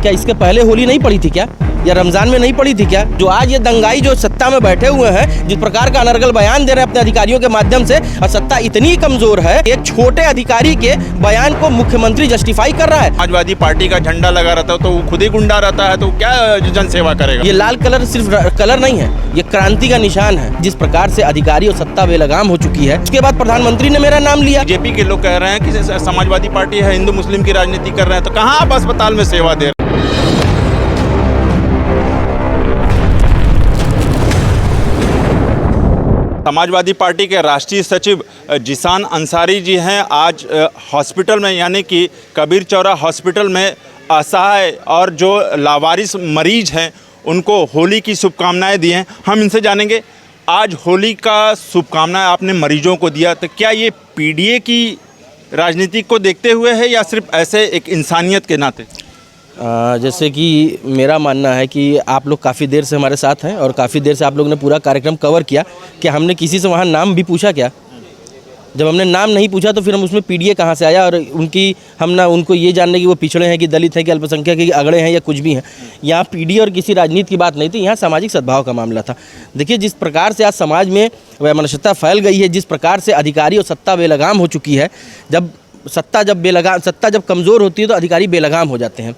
क्या इसके पहले होली नहीं पड़ी थी क्या, या रमज़ान में नहीं पड़ी थी क्या? जो आज ये दंगाई जो सत्ता में बैठे हुए हैं, जिस प्रकार का अनर्गल बयान दे रहे हैं अपने अधिकारियों के माध्यम से, और सत्ता इतनी कमज़ोर है, एक छोटे अधिकारी के बयान को मुख्यमंत्री जस्टिफाई कर रहा है। समाजवादी पार्टी का झंडा लगा रहता है तो वो खुद ही गुंडा रहता है, तो क्या जनसेवा करेगा? ये लाल कलर सिर्फ कलर नहीं है, ये क्रांति का निशान है। जिस प्रकार से अधिकारी और सत्ता बेलगाम हो चुकी है, उसके बाद प्रधानमंत्री ने मेरा नाम लिया। बीजेपी के लोग कह रहे हैं कि समाजवादी पार्टी है, हिंदू मुस्लिम की राजनीति कर रहे हैं, तो कहाँ आप अस्पताल में सेवा दे रहे हैं? समाजवादी पार्टी के राष्ट्रीय सचिव जिशान अंसारी जी हैं आज हॉस्पिटल में, यानी कि कबीर चौरा हॉस्पिटल में असहाय और जो लावारिस मरीज हैं उनको होली की शुभकामनाएं दी हैं। हम इनसे जानेंगे, आज होली का शुभकामनाएं आपने मरीजों को दिया, तो क्या ये पीडीए की राजनीति को देखते हुए है या सिर्फ ऐसे एक इंसानियत के नाते? जैसे कि मेरा मानना है कि आप लोग काफ़ी देर से हमारे साथ हैं और काफ़ी देर से आप लोगों ने पूरा कार्यक्रम कवर किया। कि हमने किसी से वहाँ नाम भी पूछा क्या? जब हमने नाम नहीं पूछा तो फिर हम उसमें पीडीए कहाँ से आया? और हम ना उनको ये जानने कि वो पिछड़े हैं कि दलित हैं कि अल्पसंख्यक कि अगड़े हैं या कुछ भी हैं। यहाँ पीडीए और किसी राजनीति की बात नहीं थी, यहाँ सामाजिक सद्भाव का मामला था। देखिए, जिस प्रकार से आज समाज में वैमनस्यता फैल गई है, जिस प्रकार से अधिकारी और सत्ता बेलगाम हो चुकी है, सत्ता जब कमज़ोर होती है तो अधिकारी बेलगाम हो जाते हैं।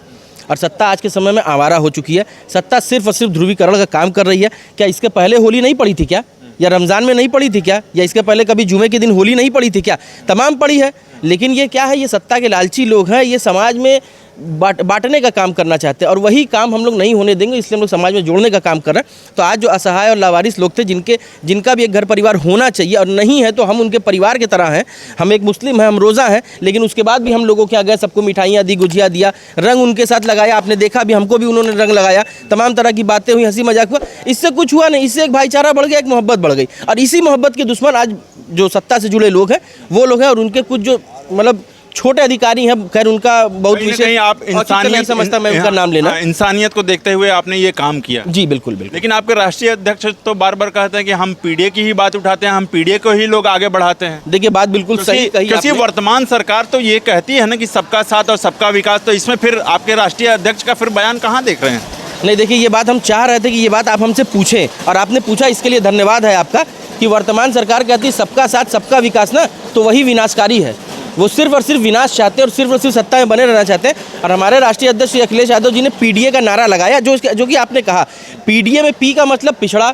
और सत्ता आज के समय में आवारा हो चुकी है। सत्ता सिर्फ और सिर्फ ध्रुवीकरण का काम कर रही है। क्या इसके पहले होली नहीं पड़ी थी क्या, या रमज़ान में नहीं पड़ी थी क्या, या इसके पहले कभी जुमे के दिन होली नहीं पड़ी थी क्या? तमाम पड़ी है। लेकिन ये क्या है, ये सत्ता के लालची लोग हैं, ये समाज में बांटने का काम करना चाहते हैं और वही काम हम लोग नहीं होने देंगे। इसलिए हम लोग समाज में जोड़ने का काम कर रहे हैं। तो आज जो असहाय और लावारिस लोग थे, जिनका भी एक घर परिवार होना चाहिए और नहीं है, तो हम उनके परिवार की तरह हैं। हम एक मुस्लिम हैं, हम रोज़ा हैं, लेकिन उसके बाद भी हम लोगों के यहाँ गए, सबको मिठाइयाँ दी, गुजिया दिया, रंग उनके साथ लगाया। आपने देखा भी, हमको भी उन्होंने रंग लगाया, तमाम तरह की बातें हुई, हंसी मजाक हुआ। इससे कुछ हुआ नहीं, इससे एक भाईचारा बढ़ गया, एक मोहब्बत बढ़ गई। और इसी मोहब्बत के दुश्मन आज जो सत्ता से जुड़े लोग हैं वो लोग हैं, और उनके कुछ जो मतलब छोटे अधिकारी हैं, खैर उनका बहुत विषय आप इंसानियत नहीं समझता मैं उनका नाम लेना। इंसानियत को देखते हुए आपने ये काम किया। जी बिल्कुल बिल्कुल। लेकिन आपके राष्ट्रीय अध्यक्ष तो बार बार कहते हैं कि हम पीडीए की ही बात उठाते हैं, हम पीडीए को ही लोग आगे बढ़ाते हैं। देखिए, बात बिल्कुल सही कही। क्योंकि वर्तमान सरकार तो ये कहती है ना कि सबका साथ और सबका विकास, तो इसमें फिर आपके राष्ट्रीय अध्यक्ष का फिर बयान कहाँ देख रहे हैं? नहीं, देखिए, ये बात हम चाह रहे थे कि ये बात आप हमसे पूछें, और आपने पूछा, इसके लिए धन्यवाद है आपका। कि वर्तमान सरकार कहती है सबका साथ सबका विकास ना, तो वही विनाशकारी है। वो सिर्फ और सिर्फ विनाश चाहते हैं और सिर्फ सत्ता में बने रहना चाहते हैं। और हमारे राष्ट्रीय अध्यक्ष श्री अखिलेश यादव जी ने पीडीए का नारा लगाया, जो कि आपने कहा, पीडीए में पी का मतलब पिछड़ा,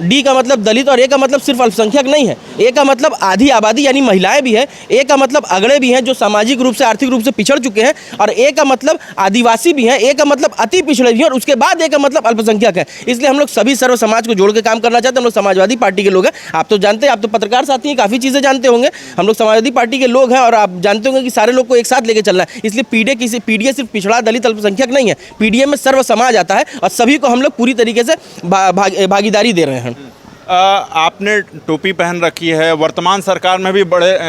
डी का मतलब दलित, और ए का मतलब सिर्फ अल्पसंख्यक नहीं है। ए का मतलब आधी आबादी यानी महिलाएं भी है। ए का मतलब अगड़े भी हैं, जो सामाजिक रूप से आर्थिक रूप से पिछड़ चुके हैं। और ए का मतलब आदिवासी भी हैं। ए का मतलब अति पिछड़े भी हैं, और उसके बाद ए का मतलब अल्पसंख्यक है। इसलिए हम लोग सभी सर्व समाज को जोड़ के काम करना चाहते हैं। हम लोग समाजवादी पार्टी के लोग हैं। आप तो जानते हैं, आप तो पत्रकार साथी हैं, काफ़ी चीज़ें जानते होंगे। हम लोग समाजवादी पार्टी के लोग हैं, और आप जानते होंगे कि सारे लोग को एक साथ लेके चलना है। इसलिए पीडीए सिर्फ पिछड़ा दलित अल्पसंख्यक नहीं है। पीडीए में सर्व समाज आता है, और सभी को हम लोग पूरी तरीके से भागीदारी दे रहे हैं। आपने टोपी पहन रखी है। वर्तमान सरकार में भी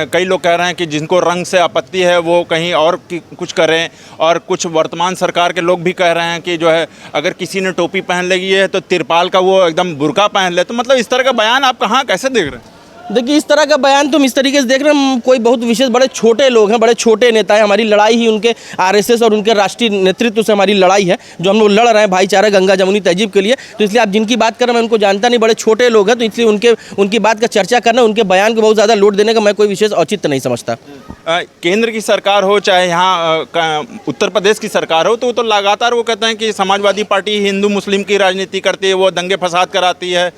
कई लोग कह रहे हैं कि जिनको रंग से आपत्ति है वो कहीं और कुछ करें, और कुछ वर्तमान सरकार के लोग भी कह रहे हैं कि जो है अगर किसी ने टोपी पहन ली है तो तिरपाल का वो एकदम बुर्का पहन ले। तो मतलब इस तरह का बयान आप कहाँ कैसे देख रहे हैं? देखिए, इस तरह का बयान तो हम इस तरीके से देख रहे हैं, हम कोई बहुत विशेष बड़े छोटे लोग हैं, बड़े छोटे नेता हैं। हमारी लड़ाई ही उनके आरएसएस और उनके राष्ट्रीय नेतृत्व से हमारी लड़ाई है, जो हम लोग लड़ रहे हैं भाईचारा, गंगा जमुनी तहजीब के लिए। तो इसलिए आप जिनकी बात कर रहे हैं, मैं उनको जानता नहीं, बड़े छोटे लोग हैं, तो इसलिए उनकी बात का चर्चा करना, उनके बयान को बहुत ज़्यादा लोड देने का मैं कोई विशेष औचित्य नहीं समझता। केंद्र की सरकार हो चाहे यहाँ उत्तर प्रदेश की सरकार हो, तो लगातार वो कहते हैं कि समाजवादी पार्टी हिंदू मुस्लिम की राजनीति करती है, वो दंगे फसाद कराती है।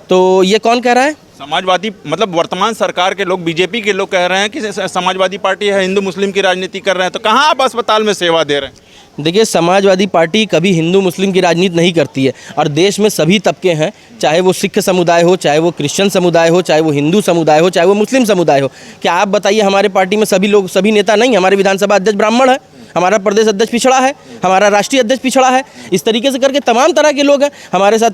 तो ये कौन कह रहा है? समाजवादी मतलब वर्तमान सरकार के लोग, बीजेपी के लोग कह रहे हैं कि समाजवादी पार्टी है, हिंदू मुस्लिम की राजनीति कर रहे हैं, तो कहाँ आप अस्पताल में सेवा दे रहे हैं? देखिए, समाजवादी पार्टी कभी हिंदू मुस्लिम की राजनीति नहीं करती है, और देश में सभी तबके हैं, चाहे वो सिख समुदाय हो, चाहे वो क्रिश्चियन समुदाय हो, चाहे वो हिंदू समुदाय हो, चाहे वो मुस्लिम समुदाय हो। क्या आप बताइए, हमारे पार्टी में सभी नेता नहीं? हमारे विधानसभा अध्यक्ष ब्राह्मण है, हमारा प्रदेश अध्यक्ष पिछड़ा है, हमारा राष्ट्रीय अध्यक्ष पिछड़ा है। इस तरीके से करके तमाम तरह के लोग हैं। हमारे साथ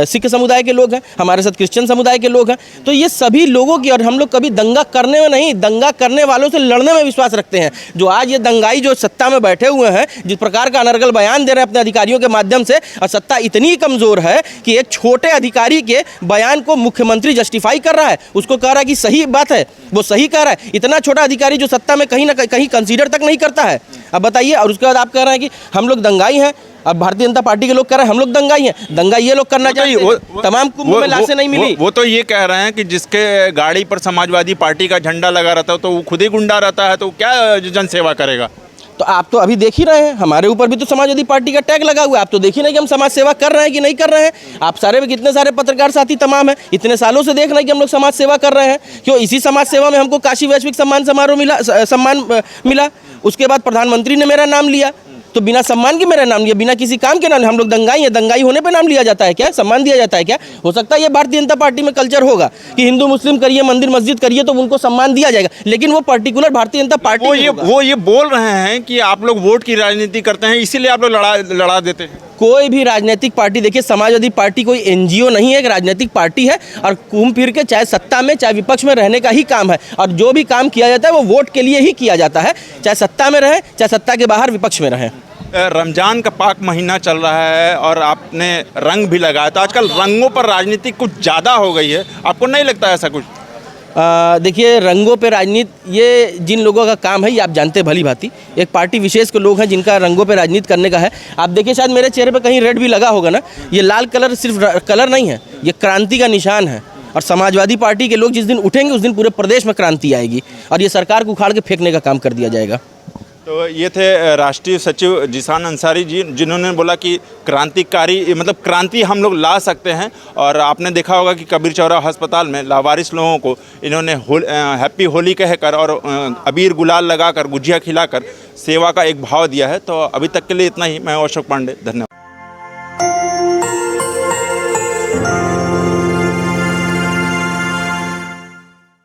सिख समुदाय के लोग हैं, हमारे साथ क्रिश्चियन समुदाय के लोग हैं। तो ये सभी लोगों की, और हम लोग कभी दंगा करने में नहीं, दंगा करने वालों से लड़ने में विश्वास रखते हैं। जो आज ये दंगाई जो सत्ता में बैठे हुए हैं, जिस प्रकार का अनर्गल बयान दे रहे हैं अपने अधिकारियों के माध्यम से, और सत्ता इतनी कमज़ोर है कि एक छोटे अधिकारी के बयान को मुख्यमंत्री जस्टिफाई कर रहा है, उसको कह रहा है कि सही बात है, वो सही कह रहा है। इतना छोटा अधिकारी जो सत्ता में कहीं ना कहीं कंसीडर तक नहीं करता है। अब बताइए। और उसके बाद आप कह रहे हैं कि हम लोग दंगाई हैं। अब भारतीय जनता पार्टी के लोग कह रहे हैं हम लोग दंगाई हैं। दंगाई ये लोग करना चाहते हैं। तमाम कुंभ में लाशें नहीं मिली। वो तो ये कह रहे हैं कि जिसके गाड़ी पर समाजवादी पार्टी का झंडा लगा रहता है तो वो खुद ही गुंडा रहता है, तो क्या जनसेवा करेगा। तो आप तो अभी देख ही रहे हैं, हमारे ऊपर भी तो समाजवादी पार्टी का टैग लगा हुआ है। आप तो देख ही नहीं कि हम समाज सेवा कर रहे हैं कि नहीं कर रहे हैं। आप सारे में कितने सारे पत्रकार साथी तमाम हैं, इतने सालों से देख रहे हैं कि हम लोग समाज सेवा कर रहे हैं। क्यों इसी समाज सेवा में हमको काशी वैश्विक सम्मान समारोह मिला। उसके बाद प्रधानमंत्री ने मेरा नाम लिया, तो बिना सम्मान के मेरा नाम लिया, बिना किसी काम के नाम। हम लोग दंगाई हैं, दंगाई होने पे नाम लिया जाता है क्या? सम्मान दिया जाता है क्या? हो सकता है ये भारतीय जनता पार्टी में कल्चर होगा कि हिंदू मुस्लिम करिए, मंदिर मस्जिद करिए तो उनको सम्मान दिया जाएगा, लेकिन वो पर्टिकुलर भारतीय जनता पार्टी वो ये बोल रहे हैं कि आप लोग वोट की राजनीति करते हैं, इसीलिए आप लोग लड़ा देते हैं। कोई भी राजनीतिक पार्टी, देखिए समाजवादी पार्टी कोई एनजीओ नहीं है, एक राजनीतिक पार्टी है। और घूम फिर के चाहे सत्ता में चाहे विपक्ष में रहने का ही काम है। और जो भी काम किया जाता है वो वोट के लिए ही किया जाता है, चाहे सत्ता में रहे चाहे सत्ता के बाहर विपक्ष में रहे। रमजान का पाक महीना चल रहा है और आपने रंग भी लगाया, तो आजकल रंगों पर राजनीति कुछ ज़्यादा हो गई है, आपको नहीं लगता ऐसा कुछ? देखिए रंगों पे राजनीति ये जिन लोगों का काम है ये आप जानते भली भांति। एक पार्टी विशेष के लोग हैं जिनका रंगों पे राजनीति करने का है। आप देखिए शायद मेरे चेहरे पे कहीं रेड भी लगा होगा ना। ये लाल कलर सिर्फ कलर नहीं है, ये क्रांति का निशान है। और समाजवादी पार्टी के लोग जिस दिन उठेंगे उस दिन पूरे प्रदेश में क्रांति आएगी और ये सरकार को उखाड़ के फेंकने का काम कर दिया जाएगा। तो ये थे राष्ट्रीय सचिव जिशान अंसारी जी, जिन्होंने बोला कि क्रांतिकारी मतलब क्रांति हम लोग ला सकते हैं। और आपने देखा होगा कि कबीर चौराहा अस्पताल में लावारिस लोगों को इन्होंने हैप्पी होली कहकर और अबीर गुलाल लगाकर गुजिया खिलाकर सेवा का एक भाव दिया है। तो अभी तक के लिए इतना ही। मैं अशोक पांडे, धन्यवाद।